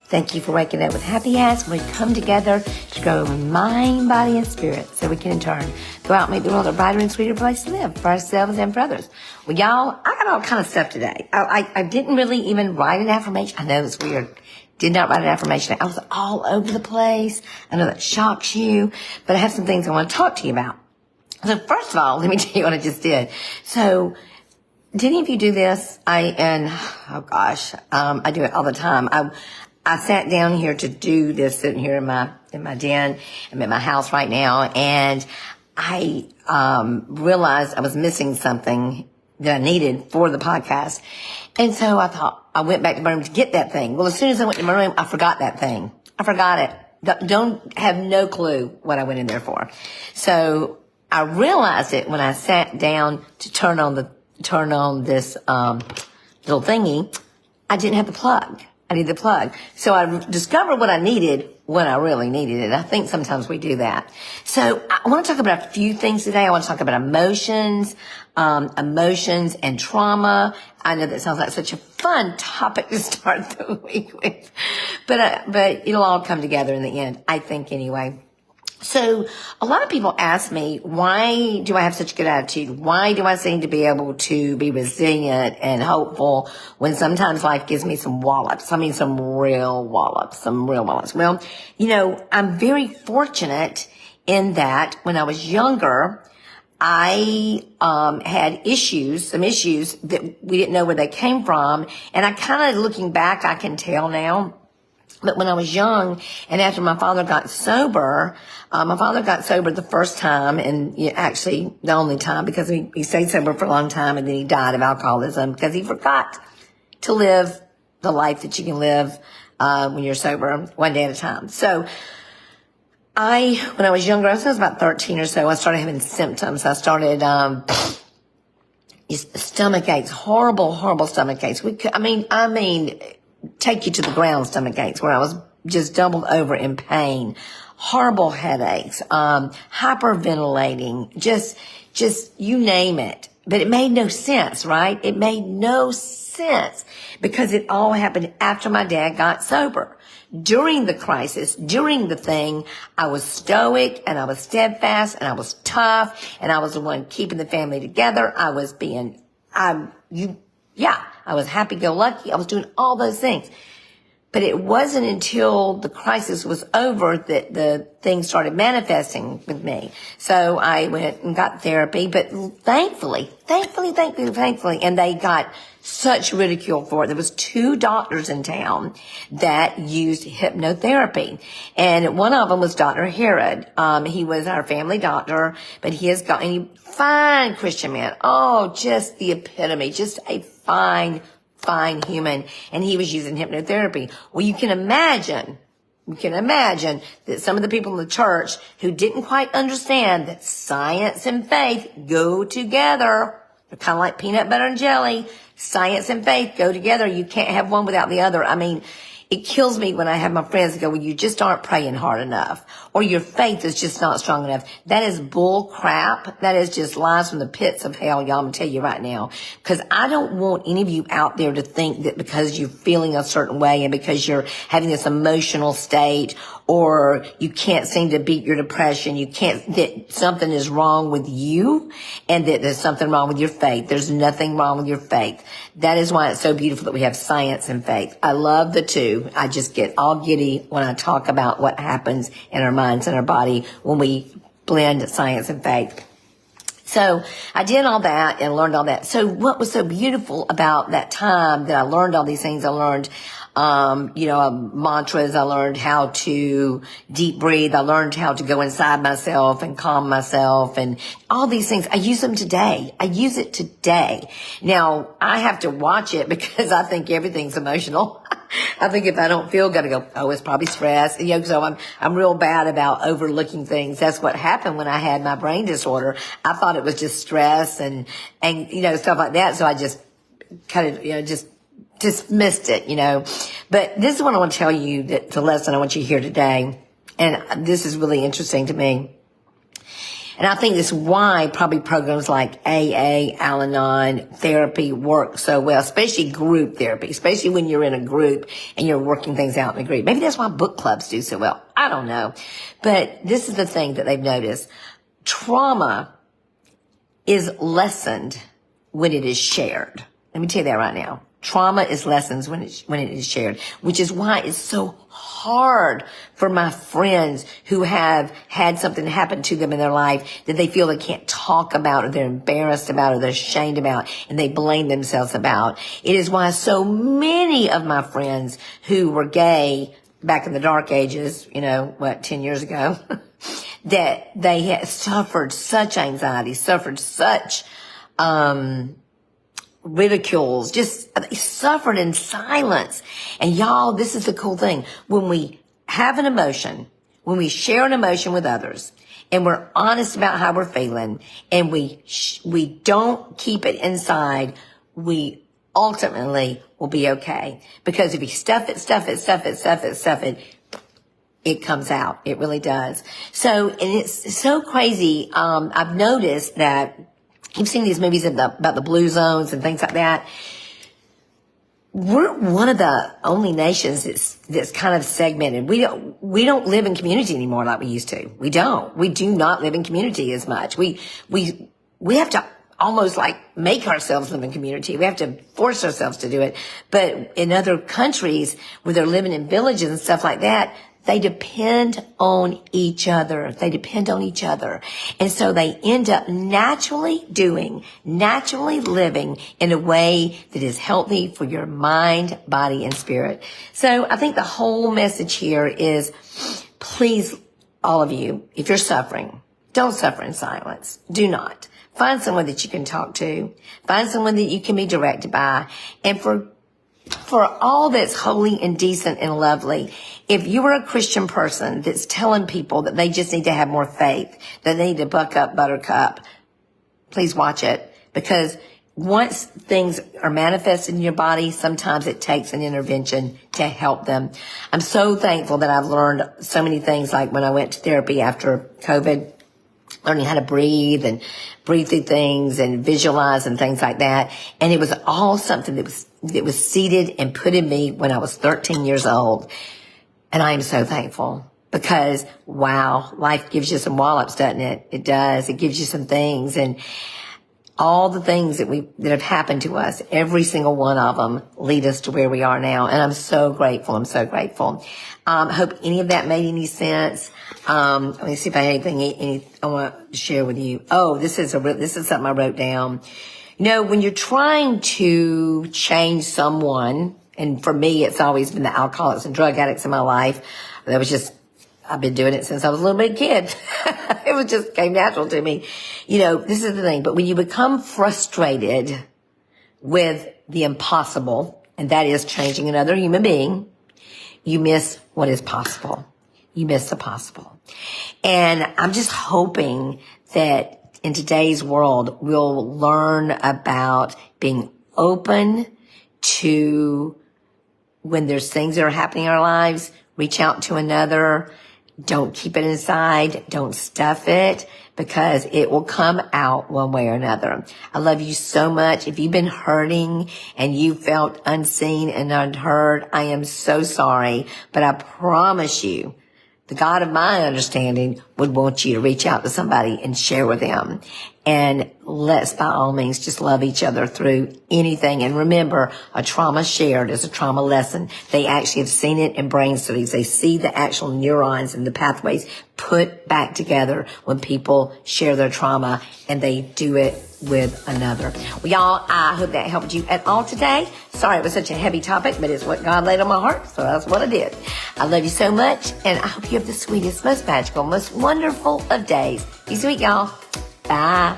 Thank you for waking up with Happy Ass. We come together to grow in mind, body, and spirit so we can in turn go out and make the world a brighter and sweeter place to live for ourselves and for others. Well, y'all, I got all kind of stuff today. I didn't really even write an affirmation. I know it's weird. Did not write an affirmation. I was all over the place. I know that shocks you, but I have some things I want to talk to you about. So first of all, let me tell you what I just did. So did any of you do this? I do it all the time. I sat down here to do this, sitting here in my den. I'm at my house right now, and I realized I was missing something that I needed for the podcast. And so I went back to my room to get that thing. Well, as soon as I went to my room, I forgot that thing. I forgot it. Don't have no clue what I went in there for. So I realized it when I sat down to turn on this little thingy. I didn't have the plug. I need the plug. So I discovered what I needed when I really needed it. I think sometimes we do that. So I want to talk about a few things today. I want to talk about emotions and trauma. I know that sounds like such a fun topic to start the week with, but it'll all come together in the end, I think anyway. So a lot of people ask me, why do I have such good attitude? Why do I seem to be able to be resilient and hopeful when sometimes life gives me some wallops? I mean, some real wallops. Well, I'm very fortunate in that when I was younger, I had some issues that we didn't know where they came from. And I kind of, looking back, I can tell now. But when I was young, and after my father got sober the first time, and actually the only time, because he stayed sober for a long time, and then he died of alcoholism because he forgot to live the life that you can live when you're sober, one day at a time. So when I was younger, I was about 13 or so, I started having symptoms. I started stomach aches, horrible stomach aches. I mean, take you to the ground stomach aches, where I was just doubled over in pain, horrible headaches, hyperventilating, just you name it. But it made no sense, right? It made no sense because it all happened after my dad got sober. During the crisis, during the thing, I was stoic and I was steadfast and I was tough and I was the one keeping the family together. I was I was happy-go-lucky. I was doing all those things. But it wasn't until the crisis was over that the things started manifesting with me. So I went and got therapy, but thankfully, and they got such ridicule for it. There was 2 doctors in town that used hypnotherapy. And one of them was Dr. Herod. He was our family doctor, but he has got a fine Christian man. Oh, just the epitome, just a fine human. And he was using hypnotherapy. Well, you can imagine that some of the people in the church who didn't quite understand that science and faith go together. They're kind of like peanut butter and jelly. Science and faith go together. You can't have one without the other. I mean, it kills me when I have my friends go, well, you just aren't praying hard enough, or your faith is just not strong enough. That is bull crap. That is just lies from the pits of hell, y'all. I'm going to tell you right now, because I don't want any of you out there to think that because you're feeling a certain way and because you're having this emotional state, or you can't seem to beat your depression, that something is wrong with you and that there's something wrong with your faith. There's nothing wrong with your faith. That is why it's so beautiful that we have science and faith. I love the two. I just get all giddy when I talk about what happens in our minds and our body when we blend science and faith. So I did all that and learned all that. So what was so beautiful about that time that I learned all these things, I learned mantras. I learned how to deep breathe. I learned how to go inside myself and calm myself and all these things. I use them today. I use it today. Now I have to watch it because I think everything's emotional. I think if I don't feel good, I go, oh, it's probably stress. So I'm real bad about overlooking things. That's what happened when I had my brain disorder. I thought it was just stress and stuff like that. So I just kind of, just dismissed it, But this is what I want to tell you, that the lesson I want you to hear today. And this is really interesting to me. And I think this is why probably programs like AA, Al-Anon, therapy work so well, especially group therapy, especially when you're in a group and you're working things out in a group. Maybe that's why book clubs do so well. I don't know. But this is the thing that they've noticed. Trauma is lessened when it is shared. Let me tell you that right now. Trauma is lessons when it is shared, which is why it's so hard for my friends who have had something happen to them in their life that they feel they can't talk about, or they're embarrassed about, or they're ashamed about, and they blame themselves about. It is why so many of my friends who were gay back in the dark ages, 10 years ago, that they had suffered such anxiety, suffered such, ridicules, just they suffered in silence. And y'all, this is the cool thing. When we have an emotion, when we share an emotion with others, and we're honest about how we're feeling, and we don't keep it inside, we ultimately will be okay. Because if you stuff it, it comes out. It really does. So, and it's so crazy. I've noticed that you've seen these movies about the blue zones and things like that. We're one of the only nations that's kind of segmented. We don't live in community anymore like we used to. We don't. We do not live in community as much. We have to almost like make ourselves live in community. We have to force ourselves to do it. But in other countries where they're living in villages and stuff like that, they depend on each other. And so they end up naturally living in a way that is healthy for your mind, body, and spirit. So I think the whole message here is, please, all of you, if you're suffering, don't suffer in silence. Do not. Find someone that you can talk to. Find someone that you can be directed by. And for all that's holy and decent and lovely, if you are a Christian person that's telling people that they just need to have more faith, that they need to buck up, buttercup, please watch it. Because once things are manifested in your body, sometimes it takes an intervention to help them. I'm so thankful that I've learned so many things, like when I went to therapy after COVID, learning how to breathe through things and visualize and things like that. And it was all something that was seeded and put in me when I was 13 years old. And I am so thankful, because wow, life gives you some wallops, doesn't it? It does. It gives you some things, and all the things that have happened to us, every single one of them lead us to where we are now. And I'm so grateful. Hope any of that made any sense. Let me see if I have anything I want to share with you. Oh, this is something I wrote down. When you're trying to change someone, and for me, it's always been the alcoholics and drug addicts in my life. I've been doing it since I was a little bitty kid. It just came natural to me. This is the thing. But when you become frustrated with the impossible, and that is changing another human being, you miss what is possible. You miss the possible. And I'm just hoping that in today's world, we'll learn about being open to, when there's things that are happening in our lives, reach out to another. Don't keep it inside. Don't stuff it, because it will come out one way or another. I love you so much. If you've been hurting and you felt unseen and unheard, I am so sorry. But I promise you, the God of my understanding would want you to reach out to somebody and share with them. And let's, by all means, just love each other through anything. And remember, a trauma shared is a trauma lesson. They actually have seen it in brain studies. They see the actual neurons and the pathways put back together when people share their trauma, and they do it with another. Well, y'all, I hope that helped you at all today. Sorry it was such a heavy topic, but it's what God laid on my heart, so that's what I did. I love you so much, and I hope you have the sweetest, most magical, most wonderful of days. Be sweet, y'all. Bye.